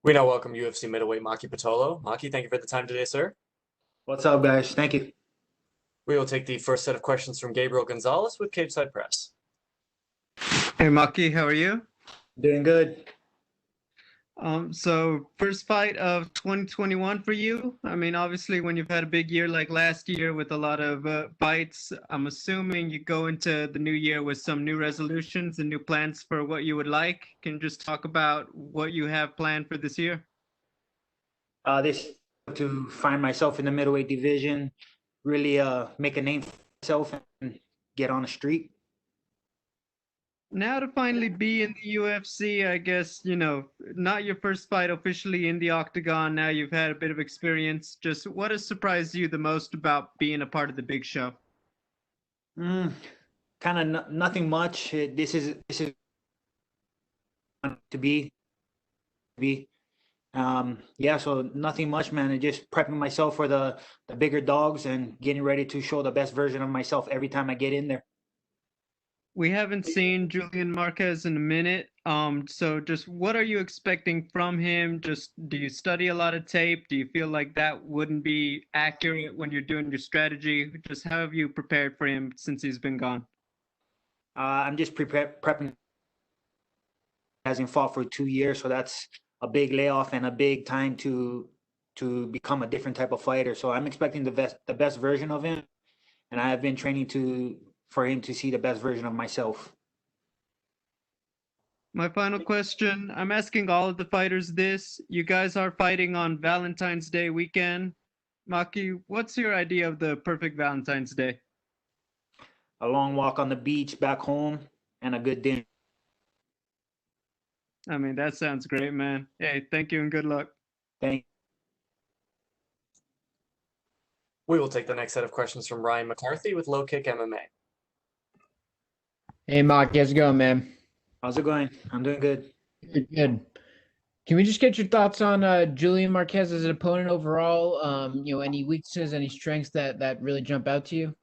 We now welcome UFC middleweight Maki Pitolo. Maki, thank you for the time today, sir. What's up, guys? Thank you. We will take the first set of questions from Gabriel Gonzalez with Cage Side Press. Hey Maki, how are you? Doing good. So first fight of 2021 for you. I mean, obviously, when you've had a big year like last year with a lot of fights, I'm assuming you go into the new year with some new resolutions and new plans for what you would like. Can you just talk about what you have planned for this year? This to find myself in the middleweight division, really make a name for myself and get on the street. Now to finally be in the UFC, I guess, not your first fight officially in the octagon. Now you've had a bit of experience. Just what has surprised you the most about being a part of the big show? Kind of nothing much. This is to be. Yeah, so nothing much, man. And just prepping myself for the bigger dogs and getting ready to show the best version of myself every time I get in there. We haven't seen Julian Marquez in a minute. So just what are you expecting from him? Just do you study a lot of tape? Do you feel like that wouldn't be accurate when you're doing your strategy? Just how have you prepared for him since he's been gone? I'm just prepping. Hasn't fought for 2 years, so that's a big layoff and a big time to become a different type of fighter. So I'm expecting the best version of him, and I have been training for him to see the best version of myself. My final question, I'm asking all of the fighters this. You guys are fighting on Valentine's Day weekend. Maki, what's your idea of the perfect Valentine's Day? A long walk on the beach back home and a good dinner. I mean, that sounds great, man. Hey, thank you and good luck. Thank We will take the next set of questions from Ryan McCarthy with Low Kick MMA. Hey, Maki, how's it going, man? How's it going? I'm doing good. Good. Can we just get your thoughts on Julian Marquez as an opponent overall? Any weaknesses, any strengths that really jump out to you?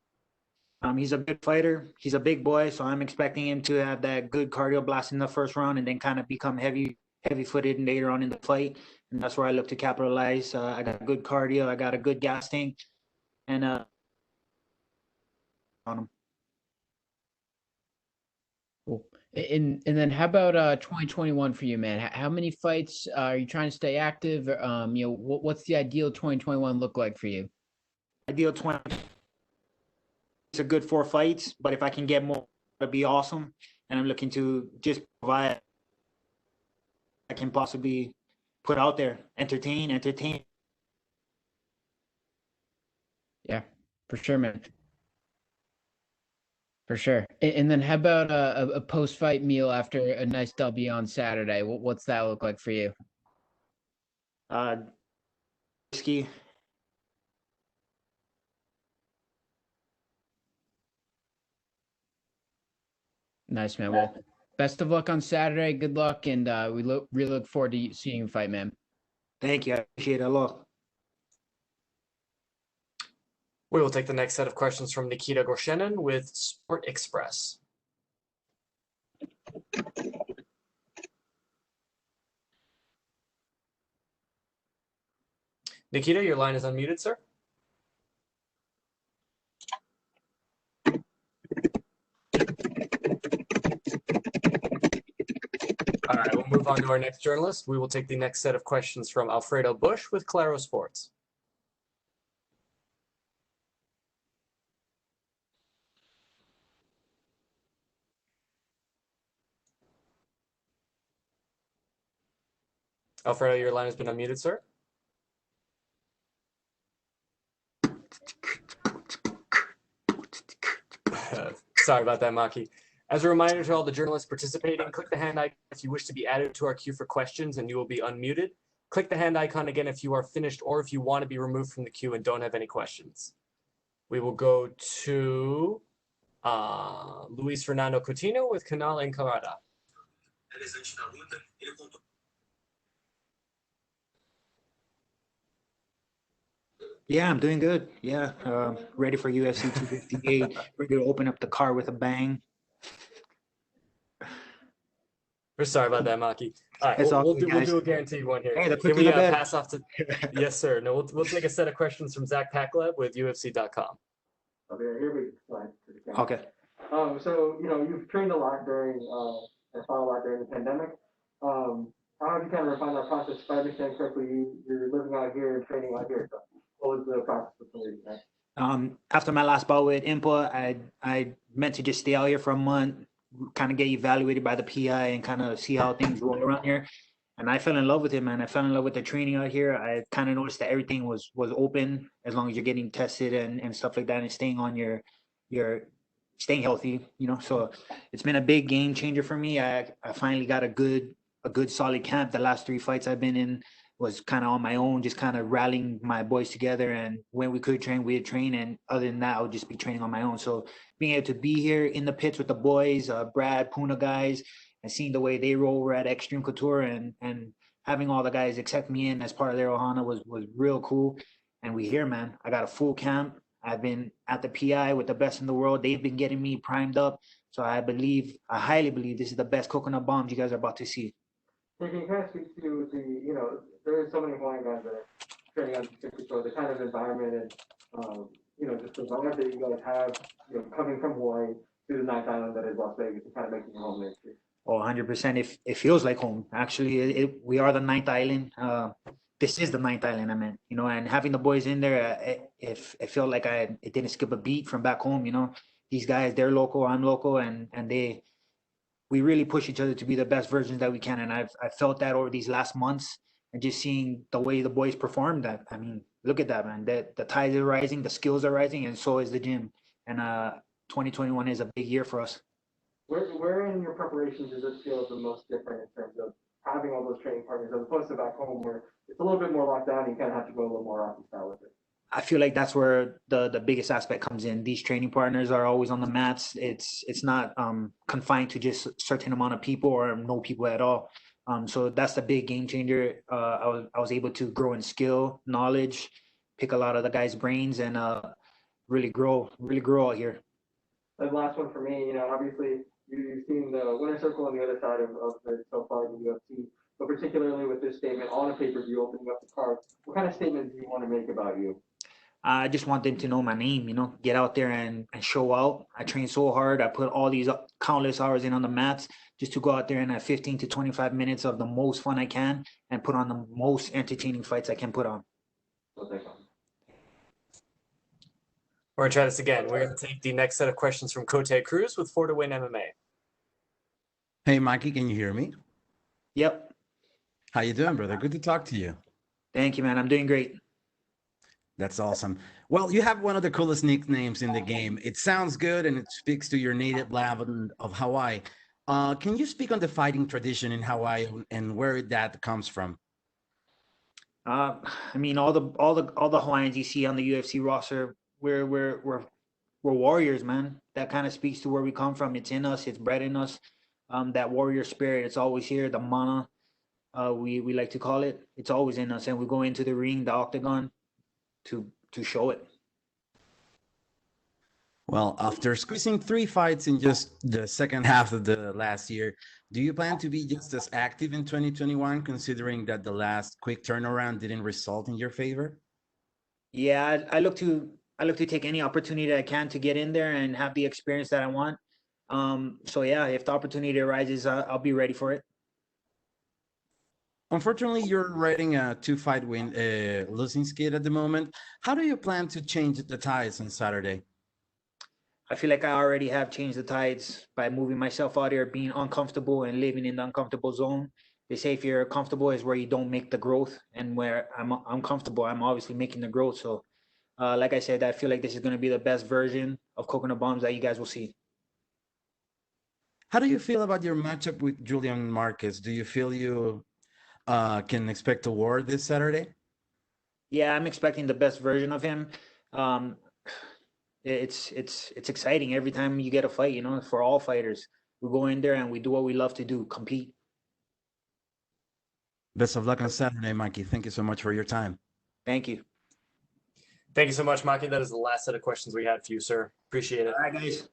He's a good fighter. He's a big boy, so I'm expecting him to have that good cardio blast in the first round and then kind of become heavy-footed later on in the fight. And that's where I look to capitalize. I got good cardio. I got a good gas tank, and on him. Cool. And then how about 2021 for you, man? How many fights are you trying to stay active? What's the ideal 2021 look like for you? Ideal 20. It's a good 4 fights, but if I can get more, that'd be awesome. And I'm looking to just provide I can possibly put out there, entertain. Yeah, for sure, man. For sure. And then how about a post-fight meal after a nice W on Saturday? What's that look like for you? Whiskey. Nice, man. Well, best of luck on Saturday. Good luck, and we really look forward to seeing you fight, man. Thank you. I appreciate it a lot. We will take the next set of questions from Nikita Gorshenin with Sport Express. Nikita, your line is unmuted, sir. All right, we'll move on to our next journalist. We will take the next set of questions from Alfredo Bush with Claro Sports. Alfredo, your line has been unmuted, sir. Sorry about that, Maki. As a reminder to all the journalists participating, click the hand icon if you wish to be added to our queue for questions and you will be unmuted. Click the hand icon again if you are finished or if you want to be removed from the queue and don't have any questions. We will go to Luis Fernando Coutinho with Canal Encarada. Yeah, I'm doing good. Yeah, ready for UFC 258. Ready to open up the car with a bang. We're sorry about that, Maki. All right, It's all we'll good, do guys. a guaranteed one here. Hey, the Can quicker we the better. pass off to? Yes, sir. No, we'll take a set of questions from Zach Packlev with UFC.com. Okay, here we go. Okay. So you've trained a lot during and fought a lot during the pandemic. How have you kind of refined that process? If I understand correctly, you're living out here and training out here. So what was the process before that? After my last bout with Impa, I meant to just stay out here for a month, kind of get evaluated by the PI and kind of see how things roll around here. And I fell in love with it, man. I fell in love with the training out here. I kind of noticed that everything was open as long as you're getting tested and stuff like that and staying on your staying healthy, So it's been a big game changer for me. I finally got a good solid camp. The last 3 fights I've been in was kind of on my own, just kind of rallying my boys together. And when we could train, we'd train. And other than that, I would just be training on my own. So being able to be here in the pits with the boys, Brad, Puna guys, and seeing the way they roll over at Extreme Couture and having all the guys accept me in as part of their Ohana was real cool. And we here, man. I got a full camp. I've been at the PI with the best in the world. They've been getting me primed up. So I highly believe this is the best coconut bombs you guys are about to see. Can you kind of speak to there are so many Hawaiian guys that are training on jiu-jitsu, so the kind of environment and, just the vibe that you guys have, coming from Hawaii to the ninth island that is Las Vegas and kind of making your home there too. Oh, 100%. It feels like home. Actually, we are the ninth island. This is the ninth island, I meant, and having the boys in there, it felt like it didn't skip a beat from back home, These guys, they're local, I'm local, and we really push each other to be the best versions that we can. And I felt that over these last months and just seeing the way the boys performed. I mean, look at that, man. The tides are rising, the skills are rising, and so is the gym. And 2021 is a big year for us. Where in your preparation does it feel the most different in terms of having all those training partners as opposed to back home where it's a little bit more locked down and you kind of have to go a little more Rocky style with it? I feel like that's where the biggest aspect comes in. These training partners are always on the mats. It's not confined to just a certain amount of people or no people at all. So that's the big game changer. I was able to grow in skill, knowledge, pick a lot of the guys' brains, and really grow out here. The last one for me, obviously you've seen the winner circle on the other side of it so far in the UFC, but particularly with this statement on a pay-per-view opening up the card, what kind of statement do you want to make about you? I just want them to know my name, get out there and show out. I train so hard. I put all these countless hours in on the mats just to go out there and have 15 to 25 minutes of the most fun I can and put on the most entertaining fights I can put on. Well, thank you. We're going to try this again. We're going to take the next set of questions from Cote Cruz with 4 to Win MMA. Hey, Mikey, can you hear me? Yep. How you doing, brother? Good to talk to you. Thank you, man. I'm doing great. That's awesome. Well, you have one of the coolest nicknames in the game. It sounds good, and it speaks to your native land of Hawaii. Can you speak on the fighting tradition in Hawaii and where that comes from? I mean, all the Hawaiians you see on the UFC roster, we're warriors, man. That kind of speaks to where we come from. It's in us. It's bred in us. That warrior spirit, it's always here. The mana, we like to call it. It's always in us, and we go into the ring, the octagon, to show it. Well, after squeezing 3 fights in just the second half of the last year, do you plan to be just as active in 2021, considering that the last quick turnaround didn't result in your favor? Yeah, I look to take any opportunity I can to get in there and have the experience that I want. So yeah, if the opportunity arises, I'll be ready for it. Unfortunately, you're riding a 2-fight win losing skid at the moment. How do you plan to change the tides on Saturday? I feel like I already have changed the tides by moving myself out here, being uncomfortable and living in the uncomfortable zone. They say if you're comfortable is where you don't make the growth, and where I'm comfortable, I'm obviously making the growth. So like I said, I feel like this is going to be the best version of coconut bombs that you guys will see. How do you feel about your matchup with Julian Marquez? Do you feel you can expect a war this Saturday? Yeah, I'm expecting the best version of him. It's exciting every time you get a fight, for all fighters. We go in there and we do what we love to do, compete. Best of luck on Saturday, Mikey. Thank you so much for your time. Thank you. Thank you so much, Maki. That is the last set of questions we had for you, sir. Appreciate it. All right, guys.